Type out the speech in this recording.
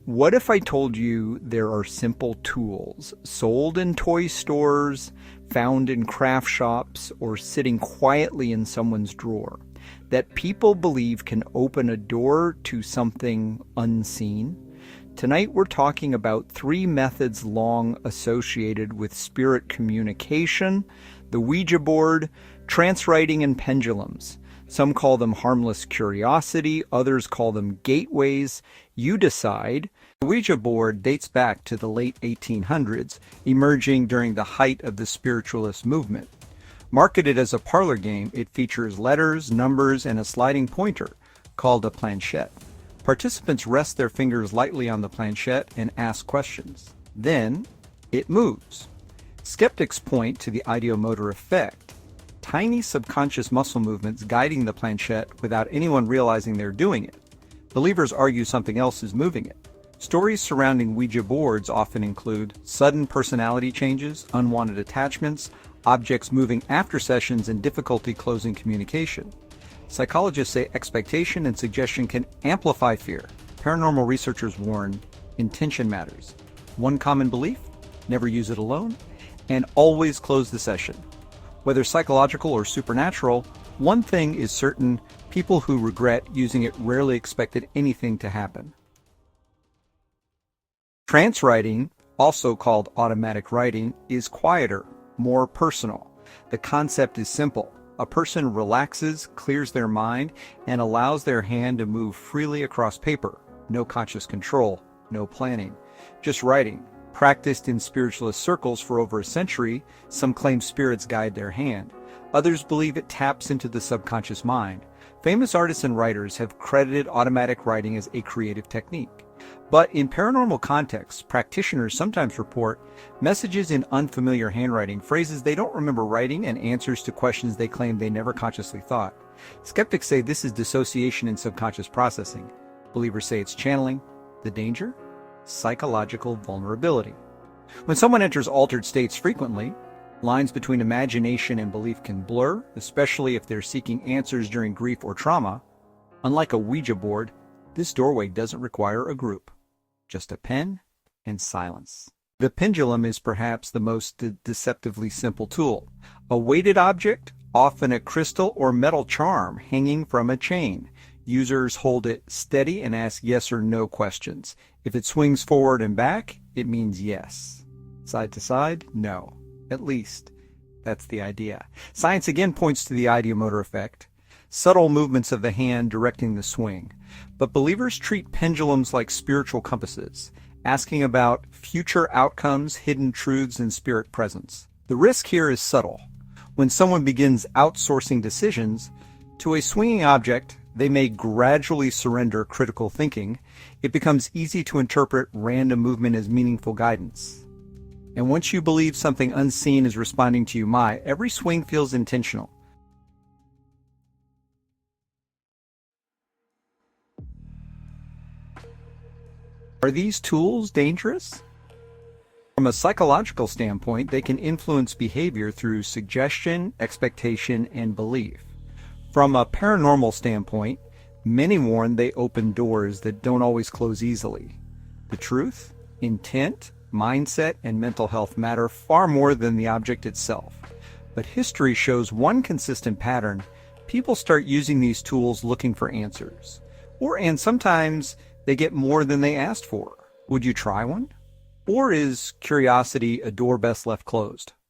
What if I told you there are simple tools sold in toy stores, found in craft shops, or sitting quietly in someone's drawer that people believe can open a door to something unseen? Tonight we're talking about 3 methods long associated with spirit communication: the Ouija board, trance writing, and pendulums. Some call them harmless curiosity, others call them gateways. You decide. The Ouija board dates back to the late 1800s, emerging during the height of the Spiritualist movement. Marketed as a parlor game, it features letters, numbers, and a sliding pointer called a planchette. Participants rest their fingers lightly on the planchette and ask questions. Then, it moves. Skeptics point to the ideomotor effect, tiny subconscious muscle movements guiding the planchette without anyone realizing they're doing it. Believers argue something else is moving it. Stories surrounding Ouija boards often include sudden personality changes, unwanted attachments, objects moving after sessions, and difficulty closing communication. Psychologists say expectation and suggestion can amplify fear. Paranormal researchers warn intention matters. One common belief: never use it alone, and always close the session. Whether psychological or supernatural, one thing is certain: people who regret using it rarely expected anything to happen. Trance writing, also called automatic writing, is quieter, more personal. The concept is simple. A person relaxes, clears their mind, and allows their hand to move freely across paper. No conscious control, no planning, just writing. Practiced in spiritualist circles for over a century, some claim spirits guide their hand. Others believe it taps into the subconscious mind. Famous artists and writers have credited automatic writing as a creative technique. But in paranormal contexts, practitioners sometimes report messages in unfamiliar handwriting, phrases they don't remember writing, and answers to questions they claim they never consciously thought. Skeptics say this is dissociation in subconscious processing. Believers say it's channeling. The danger? Psychological vulnerability. When someone enters altered states frequently, lines between imagination and belief can blur, especially if they're seeking answers during grief or trauma. Unlike a Ouija board, this doorway doesn't require a group, just a pen and silence. The pendulum is perhaps the most deceptively simple tool. A weighted object, often a crystal or metal charm hanging from a chain. Users hold it steady and ask yes or no questions. If it swings forward and back, it means yes. Side to side, no. At least, that's the idea. Science again points to the ideomotor effect, subtle movements of the hand directing the swing. But believers treat pendulums like spiritual compasses, asking about future outcomes, hidden truths, and spirit presence. The risk here is subtle. When someone begins outsourcing decisions to a swinging object, they may gradually surrender critical thinking. It becomes easy to interpret random movement as meaningful guidance. And once you believe something unseen is responding to you, every swing feels intentional. Are these tools dangerous? From a psychological standpoint, they can influence behavior through suggestion, expectation, and belief. From a paranormal standpoint, many warn they open doors that don't always close easily. The truth, intent, mindset, and mental health matter far more than the object itself. But history shows one consistent pattern: people start using these tools looking for answers. And sometimes they get more than they asked for. Would you try one? Or is curiosity a door best left closed?